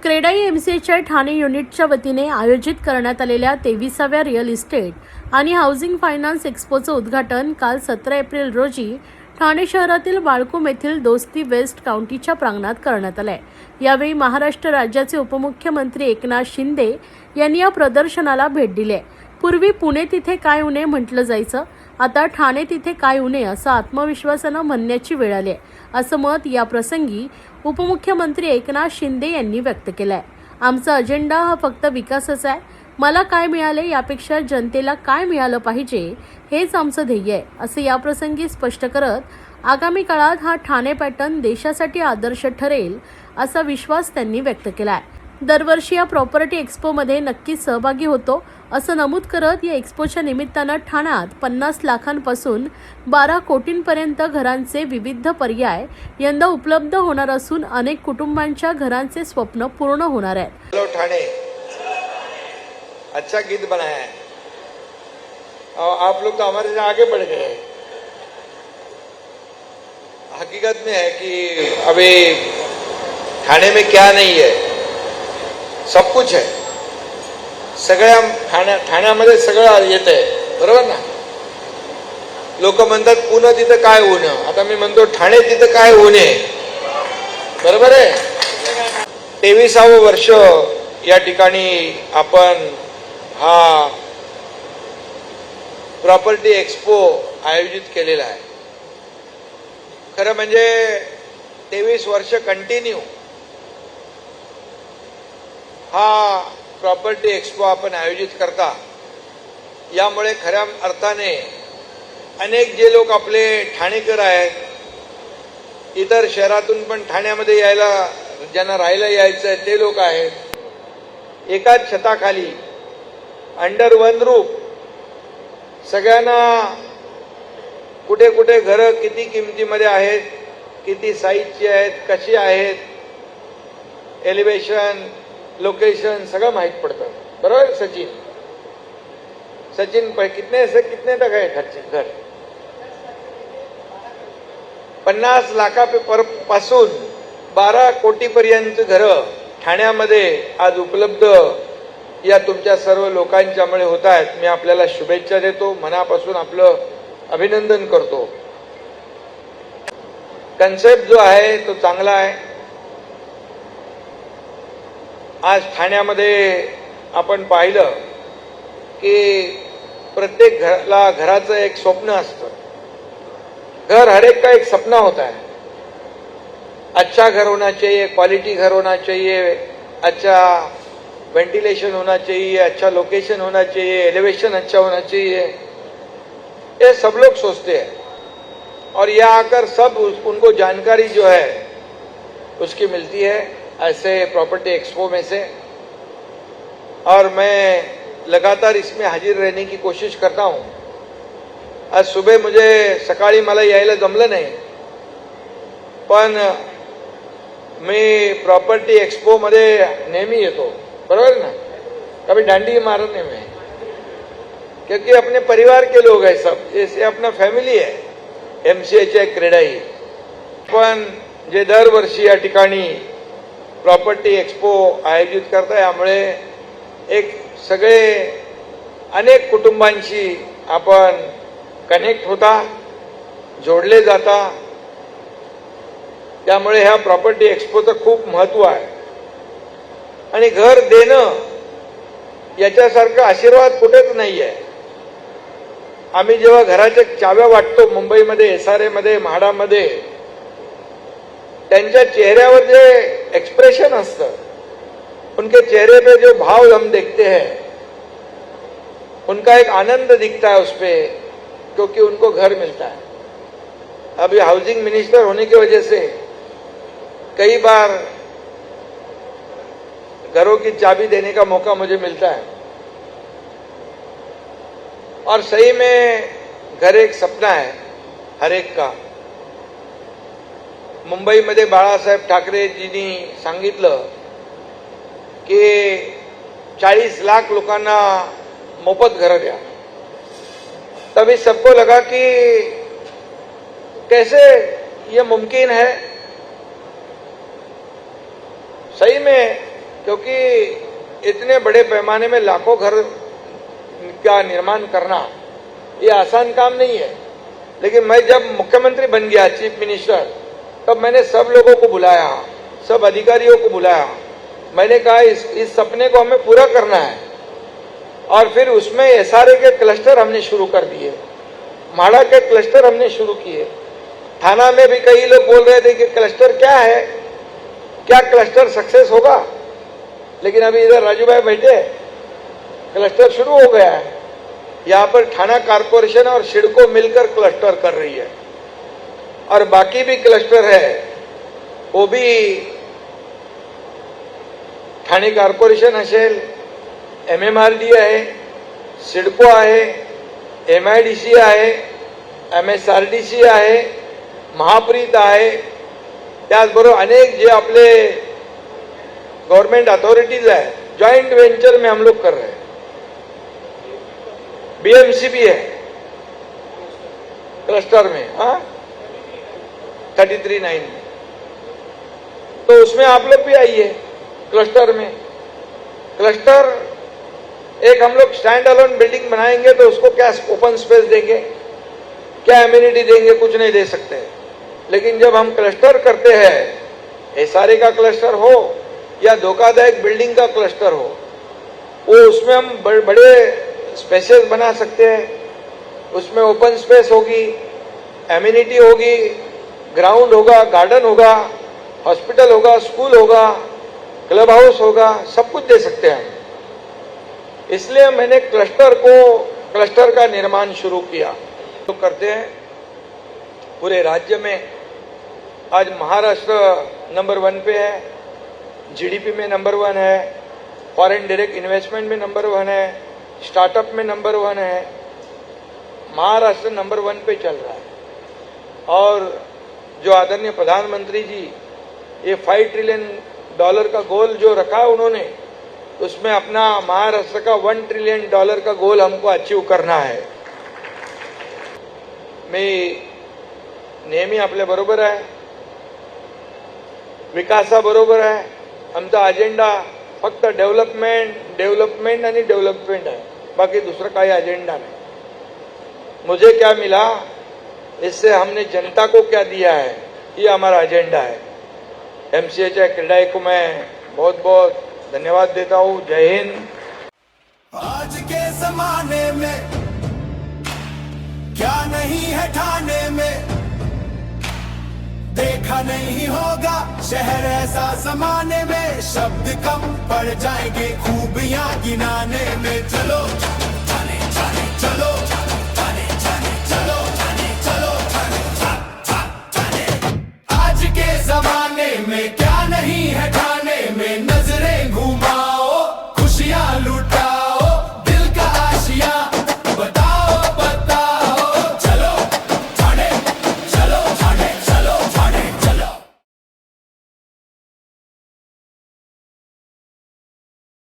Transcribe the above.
क्रेडाई एमसीएच्या ठाणे युनिटच्या वतीने आयोजित करण्यात आलेल्या 23व्या रिअल इस्टेट आणि हाऊसिंग फायनान्स एक्स्पोचं उद्घाटन काल 17 एप्रिल रोजी ठाणे शहरातील बाळकुम येथील दोस्ती वेस्ट काउंटीच्या प्रांगणात करण्यात आले। यावेळी महाराष्ट्र राज्याचे उपमुख्यमंत्री एकनाथ शिंदे यांनी या प्रदर्शनाला भेट दिली। पूर्वी पुणे तिथे काय उणे म्हटलं जायचं, आता ठाणे तिथे काय उणे असं आत्मविश्वासानं म्हणण्याची वेळ आली आहे, असं मत या प्रसंगी उपमुख्यमंत्री एकनाथ शिंदे यांनी व्यक्त केलं आहे। आमचा अजेंडा हा फक्त विकासाचा आहे, मला काय मिळाले यापेक्षा जनतेला काय मिळालं पाहिजे हेच आमचं ध्येय आहे, असं या प्रसंगी स्पष्ट करत आगामी काळात हा ठाणे पॅटर्न देशासाठी आदर्श ठरेल असा विश्वास त्यांनी व्यक्त केला आहे। दरवर्षी या प्रॉपर्टी एक्स्पोमध्ये नक्कीच सहभागी होतो असं नमूद करत या एक्स्पोच्या निमित्तानं ठाण्यात 50 लाखांपासून 12 कोटींपर्यंत घरांचे विविध पर्याय यंदा उपलब्ध होणार असून अनेक कुटुंबांच्या घरांचे स्वप्न पूर्ण होणार आहेत। हेलो ठाणे, अच्छा गीत बनाया है और आप लोग तो हमारे से आगे बढ़ गए। हकीकत में है कि अभी ठाणे में क्या नहीं है, सब कुछ है। सगळ्या ठाण्यामध्ये सगळं येतंय, बरोबर ना। लोक म्हणतात पुणे तिथं काय ऊन, आता मी म्हणतो ठाणे तिथं काय ऊन आहे, बरोबर आहे। 23वं वर्ष या ठिकाणी आपण हा प्रॉपर्टी एक्स्पो आयोजित केलेला आहे। खरं म्हणजे 23 वर्ष कंटिन्यू हा प्रॉपर्टी एक्स्पो आपण आयोजित करता। यामुळे खऱ्या अर्थाने अनेक जे लोक आपले ठाणेकर आहेत, इतर शहरातून पण ठाण्यामध्ये यायला ज्यांना राहायला यायचं आहे ते लोक आहेत, एकाच छताखाली अंडर वन रूफ सगळ्यांना कुठे कुठे घरं किती किमतीमध्ये आहेत, किती साईजची आहेत, कशी आहेत, एलिव्हेशन लोकेशन सगळं माहित पड़ता है, बराबर। सचिन कितने से कितने तक है घर? 50 लाखापासून 12 कोटीपर्यंत घरं ठाण्यामध्ये आज उपलब्ध या तुमच्या सर्व लोकांच्यामुळे होत आहेत। मी आपल्याला शुभेच्छा देतो, मनापासून आपलं अभिनंदन करतो। कन्सेप्ट जो आहे तो चांगला आहे। आज ठाण्यामध्ये आपण पाहिलं की प्रत्येक घराचं एक स्वप्न असतं। घर हर एक का एक सपना होता है। अच्छा घर होना चाहिए, क्वालिटी घर होना चाहिए, अच्छा वेंटिलेशन होना चाहिए, अच्छा लोकेशन होना चाहिए, एलिवेशन अच्छा होना चाहिए, ये सब लोग सोचते हैं और यहाँ आकर सब उनको जानकारी जो है उसकी मिलती है ऐसे प्रॉपर्टी एक्सपो में से। और मैं लगातार इसमें हाजिर रहने की कोशिश करता हूं। आज सुबह मुझे सकाळी मला यायला जमलं नाही, पण मी प्रॉपर्टी एक्सपो मध्ये नेहमी येतो, बरोबर ना। कभी डांडी मारत नाही मैं, क्योंकि अपने परिवार के लोग हैं सब, जैसे अपना फॅमिली आहे। एमसीएच्या क्रेडाई पण जे दरवर्षी या ठिकाणी प्रॉपर्टी एक्सपो आयोजित करता, यामुळे एक सगळे अनेक कुटुंबांशी आपण कनेक्ट होता, जोडले जाता। त्यामुळे ह्या प्रॉपर्टी एक्सपोचं खूप महत्त्व आहे। आणि घर देणं याच्यासारखा आशीर्वाद कुठेच नाही आहे। आम्ही जेव्हा घराच्या चाव्या वाटतो मुंबईमध्ये, SRA मध्ये, म्हाडामध्ये, त्यांच्या चेहऱ्यावर जे एक्सप्रेशन असतं, उनके चेहरे पे जो भाव हम देखते हैं, उनका एक आनंद दिखता है उस पे, क्योंकि उनको घर मिलता है। अभी हाउसिंग मिनिस्टर होने की वजह से कई बार घरों की चाबी देने का मौका मुझे मिलता है और सही में घर एक सपना है हर एक का। मुंबईमध्ये बाळासाहेब ठाकरेजींनी सांगितलं की 40 लाख लोकांना मोफत घर द्या। तभी सबको लगा कि कैसे ये मुमकिन है। सही में क्योंकि इतने बड़े पैमाने में लाखों घर का निर्माण करना ये आसान काम नहीं है। लेकिन मैं जब मुख्यमंत्री बन गया, चीफ मिनिस्टर, तब मैंने सब लोगों को बुलाया, सब अधिकारियों को बुलाया। मैंने कहा इस सपने को हमें पूरा करना है। और फिर उसमें एसआरए के क्लस्टर हमने शुरू कर दिए, माड़ा के क्लस्टर हमने शुरू किए। थाना में भी कई लोग बोल रहे थे कि क्लस्टर क्या है, क्या क्लस्टर सक्सेस होगा? लेकिन अभी इधर राजू भाई बैठे, क्लस्टर शुरू हो गया है। यहाँ पर थाना कारपोरेशन और सिडको मिलकर क्लस्टर कर रही है, और बाकी भी क्लस्टर है, वो भी ठाणे कॉर्पोरेशन असेल, MMRD आहे, सिडको आहे, MIDC आहे, MSRDC आहे, महाप्रीत आहे, त्याचबरोबर अनेक जे आपले गवर्नमेंट अथॉरिटीज है, जॉइंट वेंचर में हम लोग कर रहे हैं। BMC भी है क्लस्टर में, 33/9 में, तो उसमें आप लोग भी आइए क्लस्टर में। क्लस्टर एक हम लोग स्टैंड अलोन बिल्डिंग बनाएंगे तो उसको क्या ओपन स्पेस देंगे, क्या एम्यूनिटी देंगे? कुछ नहीं दे सकते। लेकिन जब हम क्लस्टर करते हैं, एसआरए का क्लस्टर हो या धोखादायक बिल्डिंग का क्लस्टर हो, वो उसमें हम बड़े स्पेसेस बना सकते हैं। उसमें ओपन स्पेस होगी, एम्यूनिटी होगी, ग्राउंड होगा, गार्डन होगा, हॉस्पिटल होगा, स्कूल होगा, क्लब हाउस होगा, सब कुछ दे सकते हैं। इसलिए मैंने क्लस्टर का निर्माण शुरू किया। तो करते हैं पूरे राज्य में। आज महाराष्ट्र नंबर 1 पे है, GDP में नंबर 1 है, फॉरेन डायरेक्ट इन्वेस्टमेंट में नंबर 1 है, स्टार्टअप में नंबर 1 है। महाराष्ट्र नंबर 1 पे चल रहा है। और जो आदरणीय प्रधानमंत्री जी ये $5 ट्रिलियन का गोल जो रखा उन्होंने, उसमें अपना महाराष्ट्र का $1 ट्रिलियन का गोल हमको अचीव करना है। मी नेहमी आपल्या बरोबर आहे, विकासाबरोबर आहे। आमचा अजेंडा फक्त डेव्हलपमेंट आणि डेव्हलपमेंट आहे, बाकी दूसरा काही अजेंडा नहीं। मुझे क्या मिला, इससे हमने जनता को क्या दिया है, ये हमारा एजेंडा है। MCH क्रीडाई को मैं बहुत बहुत धन्यवाद देता हूँ। जय हिंद। आज के जमाने में क्या नहीं है ठाणे में, देखा नहीं होगा शहर ऐसा जमाने में। शब्द कम पड़ जाएंगे खूबियां गिनाने में। चलो ठाणे ठाणे चलो।